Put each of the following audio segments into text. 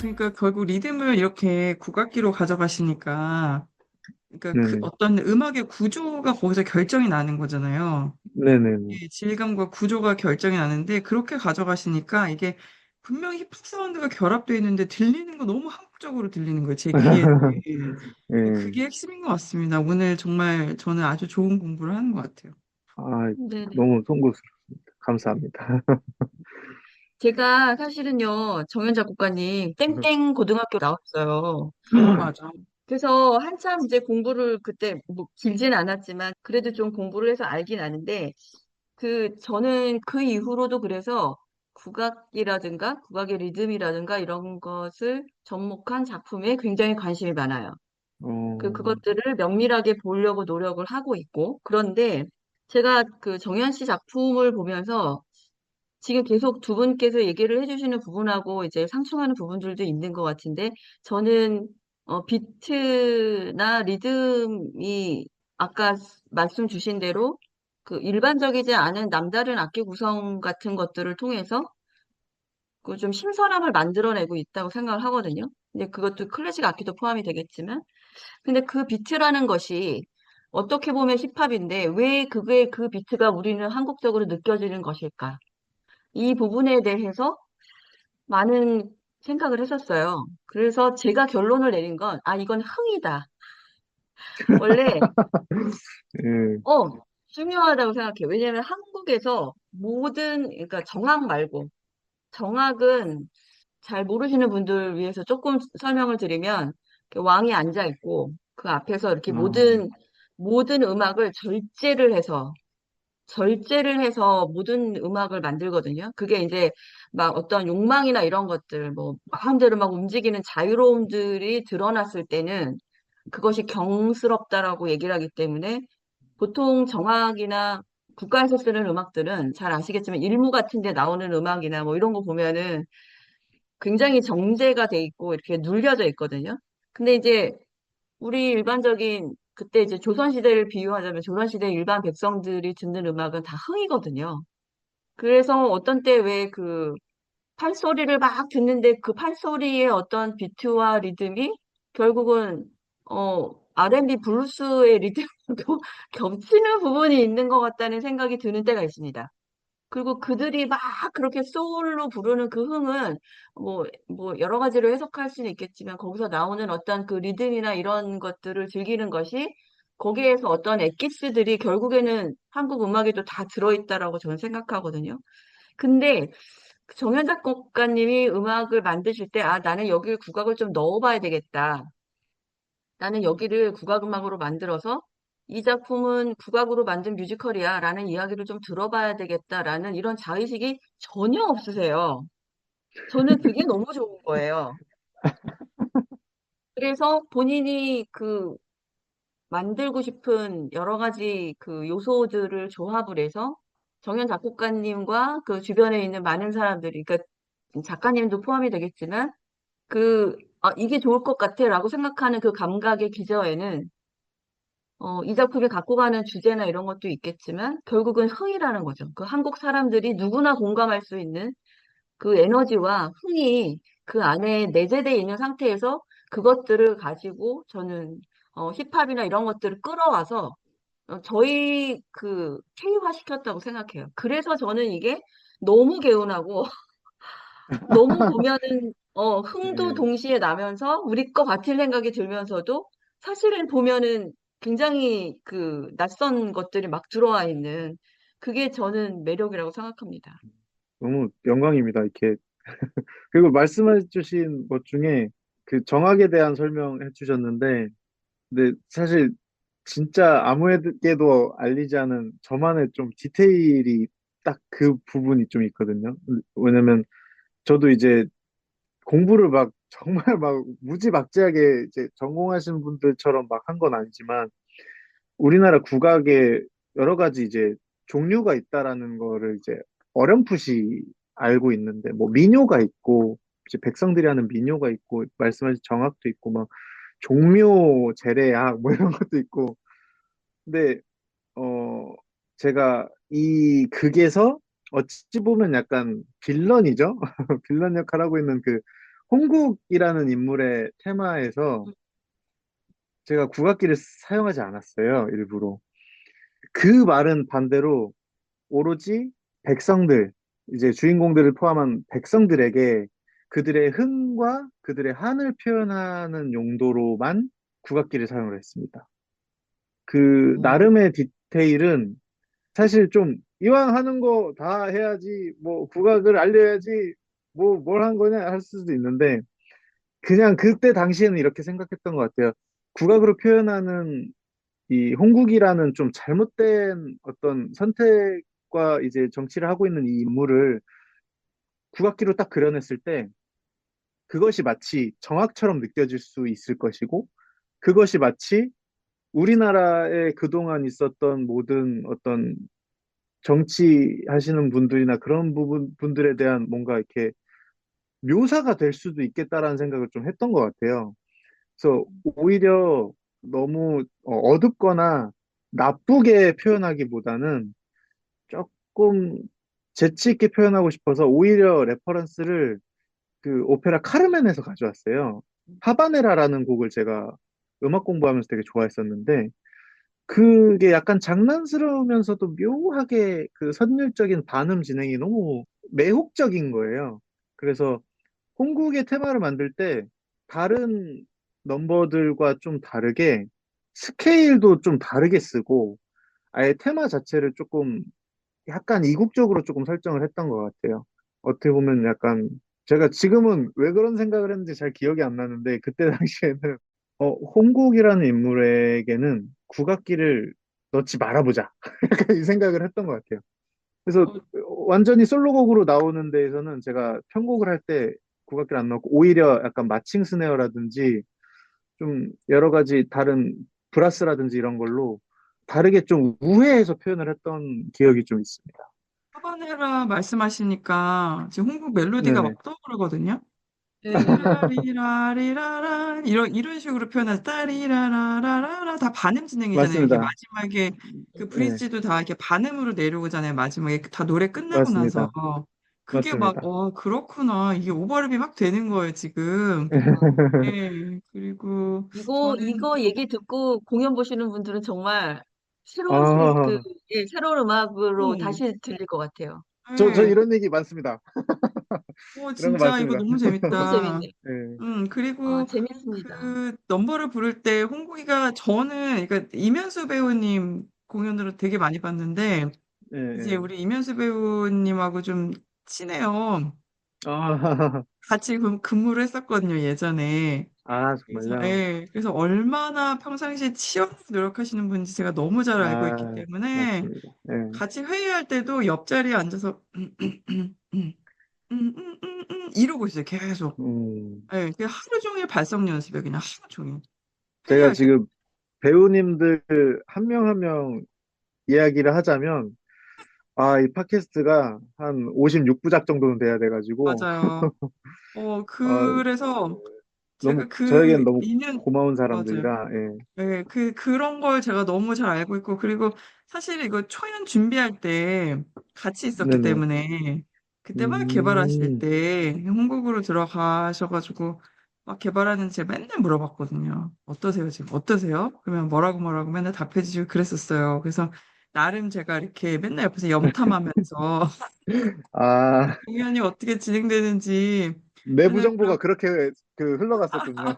그러니까 결국 리듬을 이렇게 국악기로 가져가시니까, 그러니까 그 네네. 어떤 음악의 구조가 거기서 결정이 나는 거잖아요. 네네네. 이 질감과 구조가 결정이 나는데, 그렇게 가져가시니까 이게 분명히 힙합 사운드가 결합되어 있는데 들리는 거 너무 한국적으로 들리는 거예요, 제 귀에. 예. 그게 핵심인 것 같습니다. 오늘 정말 저는 아주 좋은 공부를 하는 것 같아요. 아, 네네. 너무 송구스럽습니다. 감사합니다. 제가 사실은요, 정현 작곡가님, 땡땡 고등학교 나왔어요. 맞아. 그래서 한참 이제 공부를 그때 뭐 길진 않았지만 그래도 좀 공부를 해서 알긴 아는데 저는 그 이후로도 그래서 국악이라든가 국악의 리듬이라든가 이런 것을 접목한 작품에 굉장히 관심이 많아요. 어, 그것들을 면밀하게 보려고 노력을 하고 있고 그런데 제가 그 정현 씨 작품을 보면서 지금 계속 두 분께서 얘기를 해주시는 부분하고 이제 상충하는 부분들도 있는 것 같은데, 저는, 비트나 리듬이 아까 말씀 주신 대로 그 일반적이지 않은 남다른 악기 구성 같은 것들을 통해서 그 좀 신선함을 만들어내고 있다고 생각을 하거든요. 근데 그것도 클래식 악기도 포함이 되겠지만, 근데 그 비트라는 것이 어떻게 보면 힙합인데 왜 그게 그 비트가 우리는 한국적으로 느껴지는 것일까? 이 부분에 대해서 많은 생각을 했었어요. 그래서 제가 결론을 내린 건, 아, 이건 흥이다. 원래, 예. 어, 중요하다고 생각해요. 왜냐하면 한국에서 그러니까 정악 말고, 정악은 잘 모르시는 분들 위해서 조금 설명을 드리면, 이렇게 왕이 앉아 있고, 그 앞에서 이렇게 아, 모든 음악을 절제를 해서 모든 음악을 만들거든요. 그게 이제 막 어떤 욕망이나 이런 것들, 뭐, 마음대로 막 움직이는 자유로움들이 드러났을 때는 그것이 경스럽다라고 얘기를 하기 때문에 보통 정악이나 국가에서 쓰는 음악들은 잘 아시겠지만 일부 같은 데 나오는 음악이나 뭐 이런 거 보면은 굉장히 정제가 돼 있고 이렇게 눌려져 있거든요. 근데 이제 우리 일반적인 그때 이제 조선시대를 비유하자면 조선시대 일반 백성들이 듣는 음악은 다 흥이거든요. 그래서 어떤 때 왜 그 판소리를 막 듣는데 그 판소리의 어떤 비트와 리듬이 결국은 R&B 블루스의 리듬도 겹치는 부분이 있는 것 같다는 생각이 드는 때가 있습니다. 그리고 그들이 막 그렇게 소울로 부르는 그 흥은 뭐 여러 가지로 해석할 수는 있겠지만 거기서 나오는 어떤 그 리듬이나 이런 것들을 즐기는 것이 거기에서 어떤 엑기스들이 결국에는 한국 음악에도 다 들어있다라고 저는 생각하거든요. 근데 정현 작곡가님이 음악을 만드실 때, 아, 나는 여기 국악을 좀 넣어봐야 되겠다. 나는 여기를 국악음악으로 만들어서 이 작품은 국악으로 만든 뮤지컬이야 라는 이야기를 좀 들어봐야 되겠다라는 이런 자의식이 전혀 없으세요. 저는 그게 너무 좋은 거예요. 그래서 본인이 그 만들고 싶은 여러 가지 그 요소들을 조합을 해서 정현 작곡가님과 그 주변에 있는 많은 사람들이, 그러니까 작가님도 포함이 되겠지만 이게 좋을 것 같아 라고 생각하는 그 감각의 기저에는 이 작품이 갖고 가는 주제나 이런 것도 있겠지만 결국은 흥이라는 거죠. 그 한국 사람들이 누구나 공감할 수 있는 그 에너지와 흥이 그 안에 내재되어 있는 상태에서 그것들을 가지고 저는 힙합이나 이런 것들을 끌어와서 저희 그 K화 시켰다고 생각해요. 그래서 저는 이게 너무 개운하고 너무 보면은 흥도 예. 동시에 나면서 우리 거 같은 생각이 들면서도 사실은 보면은 굉장히 그 낯선 것들이 막 들어와 있는 그게 저는 매력이라고 생각합니다. 너무 영광입니다. 이렇게. 그리고 말씀해 주신 것 중에 그 정학에 대한 설명해 주셨는데, 근데 사실 진짜 아무에게도 알리지 않은 저만의 좀 디테일이 딱 그 부분이 좀 있거든요. 왜냐면 저도 이제 공부를 막 정말 막 무지막지하게 이제 전공하시는 분들처럼 막 한 건 아니지만 우리나라 국악에 여러 가지 이제 종류가 있다라는 거를 이제 어렴풋이 알고 있는데 뭐 민요가 있고 이제 백성들이 하는 민요가 있고 말씀하신 정악도 있고 막 종묘 제례악 뭐 이런 것도 있고 근데 어 제가 이 극에서 어찌 보면 약간 빌런이죠. 빌런 역할 하고 있는 그 홍국이라는 인물의 테마에서 제가 국악기를 사용하지 않았어요, 일부러. 그 말은 반대로 오로지 백성들, 이제 주인공들을 포함한 백성들에게 그들의 흥과 그들의 한을 표현하는 용도로만 국악기를 사용을 했습니다. 그 어, 나름의 디테일은 사실 좀 이왕 하는 거 다 해야지, 뭐 국악을 알려야지, 뭐 뭘 한 거냐 할 수도 있는데 그냥 그때 당시에는 이렇게 생각했던 것 같아요. 국악으로 표현하는 이 홍국이라는 좀 잘못된 어떤 선택과 이제 정치를 하고 있는 이 인물을 국악기로 딱 그려냈을 때 그것이 마치 정악처럼 느껴질 수 있을 것이고 그것이 마치 우리나라에 그동안 있었던 모든 어떤 정치하시는 분들이나 그런 분들에 대한 뭔가 이렇게 묘사가 될 수도 있겠다라는 생각을 좀 했던 것 같아요. 그래서 오히려 너무 어둡거나 나쁘게 표현하기보다는 조금 재치 있게 표현하고 싶어서 오히려 레퍼런스를 그 오페라 카르멘에서 가져왔어요. 하바네라라는 곡을 제가 음악 공부하면서 되게 좋아했었는데 그게 약간 장난스러우면서도 묘하게 그 선율적인 반음 진행이 너무 매혹적인 거예요. 그래서 홍국의 테마를 만들 때 다른 넘버들과 좀 다르게 스케일도 좀 다르게 쓰고 아예 테마 자체를 조금 약간 이국적으로 조금 설정을 했던 것 같아요. 어떻게 보면 약간 제가 지금은 왜 그런 생각을 했는지 잘 기억이 안 나는데 그때 당시에는 홍국이라는 인물에게는 국악기를 넣지 말아보자 약간 이 생각을 했던 것 같아요. 그래서 어, 완전히 솔로곡으로 나오는 데에서는 제가 편곡을 할 때 국악기를 안 넣고 오히려 약간 마칭 스네어라든지 좀 여러 가지 다른 브라스라든지 이런 걸로 다르게 좀 우회해서 표현을 했던 기억이 좀 있습니다. 하바네라 말씀하시니까 지금 홍국 멜로디가 네네. 막 떠오르거든요. 네. 따리라리라란 이런 식으로 표현해서 따리라라라라 다 반음 진행이잖아요. 이게 맞습니다. 마지막에 그 네, 브릿지도 다 이렇게 반음으로 내려오잖아요. 마지막에 다 노래 끝나고 나서 맞습니다. 그게 막 맞습니다. 그렇구나. 이게 오버랩이 막 되는 거예요, 지금. 어, 네. 그리고 저는 이거 얘기 듣고 공연 보시는 분들은 정말 새로운, 아, 새로운 음악으로 음, 다시 들릴 것 같아요. 저 네. 이런 얘기 많습니다. 이런 거 진짜 이거 많습니다. 너무 너무 재밌다. 재밌네. 네, 그리고 재밌습니다. 그 넘버를 부를 때 홍국이가 저는 그러니까 이면수 배우님 공연으로 되게 많이 봤는데 네, 이제 네. 우리 이면수 배우님하고 좀 친해요. 아, 같이 근무를 했었거든요, 예전에. 아, 그래서 정말요? 예. 그래서 얼마나 평상시에 치열하게 노력하시는 분인지 제가 너무 잘 알고 있기 아, 때문에 맞습니다. 네. 같이 회의할 때도 옆자리에 앉아서 이러고 있어요, 계속. 음, 예, 그 하루 종일 발성 연습에 그냥 하루 종일 제가 회의할 때. 지금 배우님들 한 명 한 명 이야기를 하자면, 아, 이 팟캐스트가 한 56부작 정도는 돼야 돼가지고, 맞아요. 어, 그래서 너무, 제가 저에겐 너무 2년, 고마운 맞아요. 사람들이라, 예. 예, 그런 걸 제가 너무 잘 알고 있고, 그리고 사실 이거 초연 준비할 때 같이 있었기 네네. 때문에, 그때 막 개발하실 음, 때 홍국으로 들어가셔가지고, 막 개발하는지 제가 맨날 물어봤거든요. 어떠세요, 지금? 어떠세요? 그러면 뭐라고 맨날 답해주시고 그랬었어요. 그래서 나름 제가 이렇게 맨날 옆에서 염탐하면서 아, 공연이 어떻게 진행되는지 내부 맨날 정보가 그렇게 그 흘러갔었군요.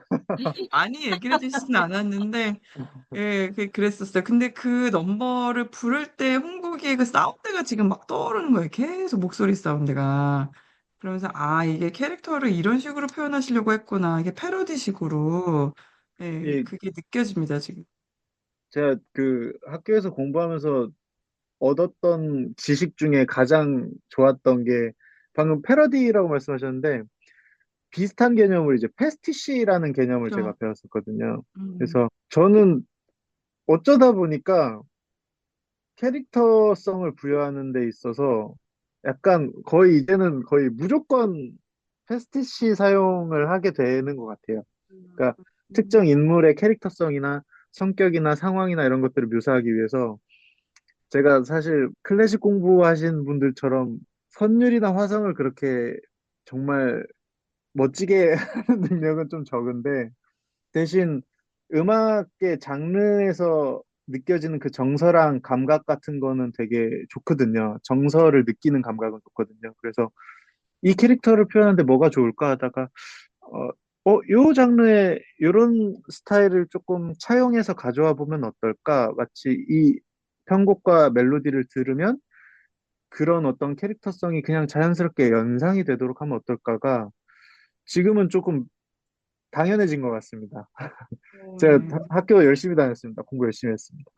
많이 얘기를 해주시진 않았는데, 예, 그랬었어요. 근데 그 넘버를 부를 때 홍국이의 그 사운드가 지금 막 떠오르는 거예요. 계속 목소리 사운드가. 그러면서, 이게 캐릭터를 이런 식으로 표현하시려고 했구나. 이게 패러디식으로. 예, 이, 그게 느껴집니다, 지금. 제가 그 학교에서 공부하면서 얻었던 지식 중에 가장 좋았던 게 방금 패러디라고 말씀하셨는데 비슷한 개념을 이제 패스티시라는 개념을 제가 그죠? 배웠었거든요. 음, 그래서 저는 어쩌다 보니까 캐릭터성을 부여하는 데 있어서 약간 거의 이제는 거의 무조건 패스티시 사용을 하게 되는 것 같아요. 그러니까 특정 인물의 캐릭터성이나 성격이나 상황이나 이런 것들을 묘사하기 위해서 제가 사실 클래식 공부하신 분들처럼 선율이나 화성을 그렇게 정말 멋지게 하는 능력은 좀 적은데 대신 음악의 장르에서 느껴지는 그 정서랑 감각 같은 거는 되게 좋거든요. 정서를 느끼는 감각은 좋거든요. 그래서 이 캐릭터를 표현하는데 뭐가 좋을까 하다가 어, 요 장르의 요런 스타일을 조금 차용해서 가져와 보면 어떨까? 마치 이 편곡과 멜로디를 들으면 그런 어떤 캐릭터성이 그냥 자연스럽게 연상이 되도록 하면 어떨까가 지금은 조금 당연해진 것 같습니다. 제가 네. 학교 열심히 다녔습니다. 공부 열심히 했습니다.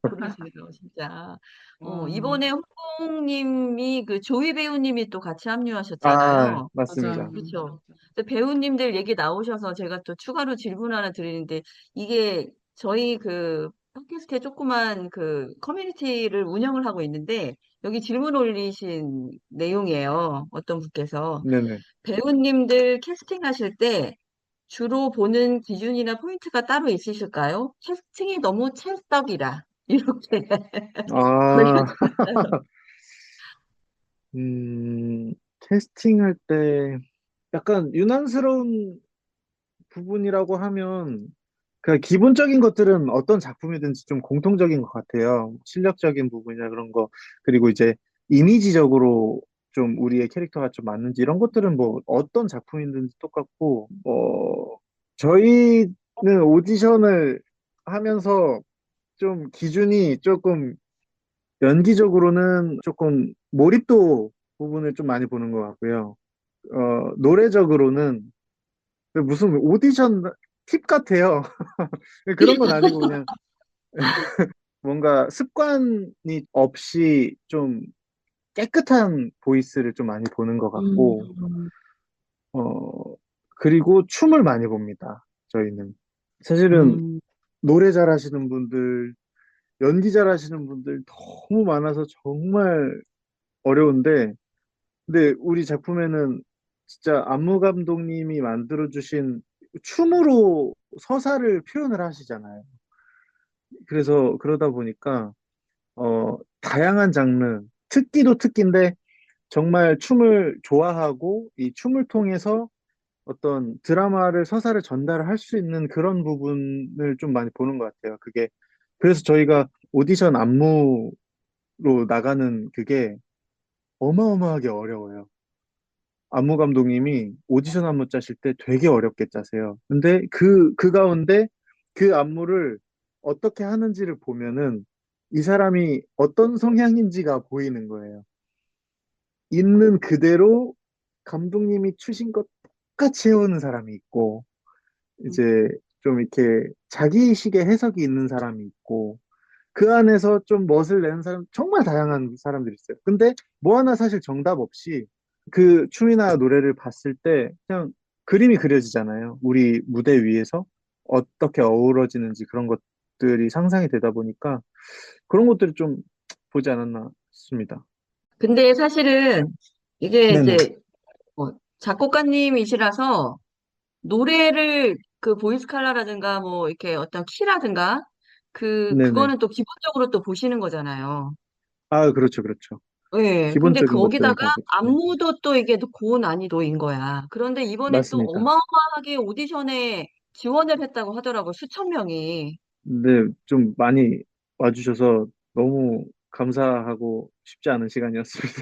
그러시네요, 진짜. 아, 이번에 홍콩님이 그 조이 배우님이 또 같이 아, 합류하셨잖아요. 맞습니다. 맞아요. 그렇죠. 배우님들 얘기 나오셔서 제가 또 추가로 질문 하나 드리는데 이게 저희 그 팟캐스트에 조그만 그 커뮤니티를 운영을 하고 있는데 여기 질문 올리신 내용이에요. 어떤 분께서 네네. 배우님들 캐스팅하실 때 주로 보는 기준이나 포인트가 따로 있으실까요? 캐스팅이 너무 찰떡이라 이렇게 아, 올려주셨어요. 음, 캐스팅할 때 약간 유난스러운 부분이라고 하면 그 기본적인 것들은 어떤 작품이든지 좀 공통적인 것 같아요. 실력적인 부분이나 그런 거 그리고 이제 이미지적으로 좀 우리의 캐릭터가 좀 맞는지 이런 것들은 뭐 어떤 작품이든지 똑같고 저희는 오디션을 하면서 좀 기준이 조금 연기적으로는 조금 몰입도 부분을 좀 많이 보는 것 같고요. 노래적으로는 무슨 오디션 팁 같아요. 그런 건 아니고 그냥 뭔가 습관이 없이 좀 깨끗한 보이스를 좀 많이 보는 것 같고, 음, 어, 그리고 춤을 많이 봅니다. 저희는. 사실은 음, 노래 잘하시는 분들, 연기 잘하시는 분들 너무 많아서 정말 어려운데, 근데 우리 작품에는 진짜 안무 감독님이 만들어주신 춤으로 서사를 표현을 하시잖아요. 그래서 그러다 보니까 다양한 장르, 특기도 특기인데 정말 춤을 좋아하고 이 춤을 통해서 어떤 드라마를 서사를 전달할 수 있는 그런 부분을 좀 많이 보는 것 같아요. 그게 그래서 저희가 오디션 안무로 나가는 그게 어마어마하게 어려워요. 안무 감독님이 오디션 안무 짜실 때 되게 어렵게 짜세요. 근데 그 가운데 그 안무를 어떻게 하는지를 보면은 이 사람이 어떤 성향인지가 보이는 거예요. 있는 그대로 감독님이 추신 것 똑같이 해오는 사람이 있고, 이제 좀 이렇게 자기식의 해석이 있는 사람이 있고, 그 안에서 좀 멋을 내는 사람, 정말 다양한 사람들이 있어요. 근데 뭐 하나 사실 정답 없이 그 춤이나 노래를 봤을 때 그냥 그림이 그려지잖아요. 우리 무대 위에서 어떻게 어우러지는지 그런 것들이 상상이 되다 보니까 그런 것들을 좀 보지 않았나 싶습니다. 근데 사실은 이게 네네. 이제 작곡가님이시라서 노래를 그 보이스 칼라라든가 뭐 이렇게 어떤 키라든가 네네. 그거는 또 기본적으로 또 보시는 거잖아요. 아, 그렇죠, 그렇죠. 예. 근데 기본적인 것들은 거기다가 다 보죠. 네. 안무도 또 이게 또 고난이도인 거야. 그런데 이번에 또 맞습니다. 어마어마하게 오디션에 지원을 했다고 하더라고, 수천 명이. 근데 좀 많이 와주셔서 너무 감사하고 쉽지 않은 시간이었습니다.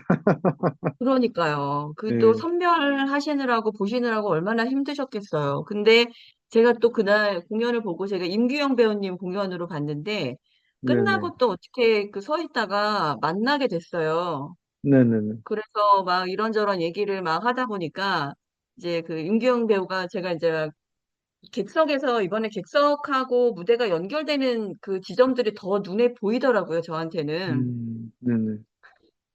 그러니까요. 그 또 네, 선별하시느라고 보시느라고 얼마나 힘드셨겠어요. 근데 제가 또 그날 공연을 보고 제가 임규영 배우님 공연으로 봤는데 네네. 끝나고 또 어떻게 그 서 있다가 만나게 됐어요. 네네네. 그래서 막 이런저런 얘기를 막 하다 보니까 이제 그 임규영 배우가 제가 이제 객석에서 이번에 객석하고 무대가 연결되는 그 지점들이 더 눈에 보이더라고요, 저한테는. 네네.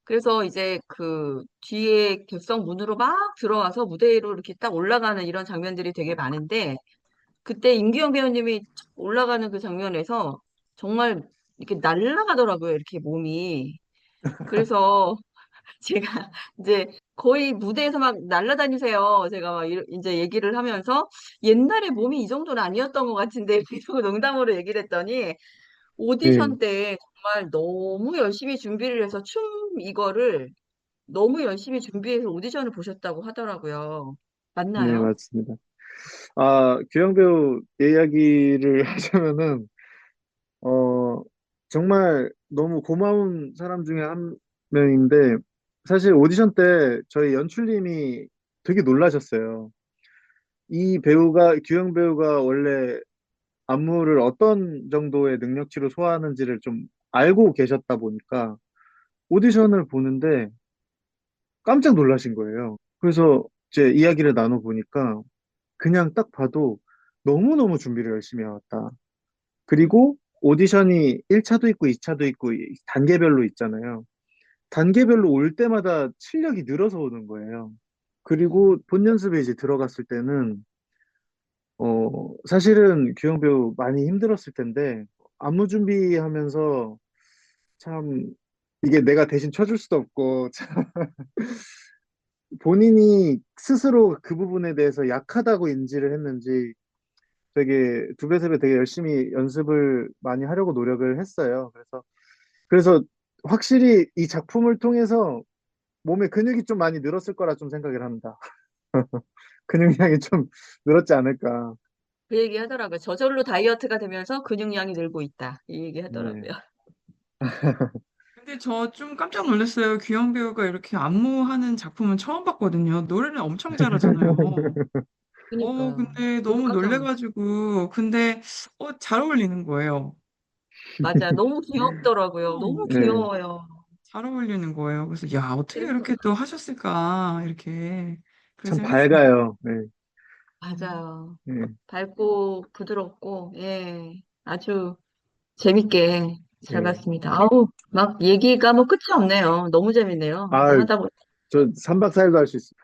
그래서 이제 그 뒤에 객석 문으로 막 들어와서 무대로 이렇게 딱 올라가는 이런 장면들이 되게 많은데 그때 임기영 배우님이 올라가는 그 장면에서 정말 이렇게 날아가더라고요, 이렇게 몸이. 그래서 제가 이제 거의 무대에서 막 날아다니세요. 제가 막 이제 얘기를 하면서 옛날에 몸이 이 정도는 아니었던 것 같은데 계속 농담으로 얘기를 했더니 네. 오디션 때 정말 너무 열심히 준비를 해서 춤 이거를 너무 열심히 준비해서 오디션을 보셨다고 하더라고요. 네, 맞나요? 맞습니다. 아, 규영 배우 이야기를 하자면은, 어, 정말 너무 고마운 사람 중에 한 명인데, 사실 오디션 때 저희 연출님이 되게 놀라셨어요. 이 배우가, 규영 배우가 원래 안무를 어떤 정도의 능력치로 소화하는지를 좀 알고 계셨다 보니까 오디션을 보는데 깜짝 놀라신 거예요. 그래서 제 이야기를 나눠보니까 그냥 딱 봐도 너무너무 준비를 열심히 해왔다. 그리고 오디션이 1차도 있고 2차도 있고 단계별로 있잖아요. 단계별로 올 때마다 실력이 늘어서 오는 거예요. 그리고 본 연습에 이제 들어갔을 때는 사실은 규영 배우 많이 힘들었을 텐데 안무 준비하면서 참 이게 내가 대신 쳐줄 수도 없고 참 본인이 스스로 그 부분에 대해서 약하다고 인지를 했는지 되게 두 배, 세 배 되게 열심히 연습을 많이 하려고 노력을 했어요. 그래서 확실히 이 작품을 통해서 몸에 근육이 좀 많이 늘었을 거라 좀 생각을 합니다. 근육량이 좀 늘었지 않을까. 그 얘기 하더라고요. 저절로 다이어트가 되면서 근육량이 늘고 있다. 이 얘기 네. 하더라고요. 근데 저 좀 깜짝 놀랐어요. 규영 배우가 이렇게 안무하는 작품은 처음 봤거든요. 노래는 엄청 잘하잖아요. 그니까요. 근데 저도 너무 깜짝 놀랐어요. 놀래가지고, 근데, 잘 어울리는 거예요. 맞아요. 너무 귀엽더라고요. 어, 너무 네. 귀여워요. 잘 어울리는 거예요. 그래서, 야, 어떻게 그래서 이렇게 또 하셨을까, 이렇게, 그런 참 생각했습니다. 밝아요. 네. 맞아요. 네. 밝고 부드럽고, 예. 아주 재밌게 잘 네. 봤습니다. 아우, 막 얘기가 뭐 끝이 없네요. 너무 재밌네요. 아, 하다 보니. 저 3박 4일도 할 수 있어요.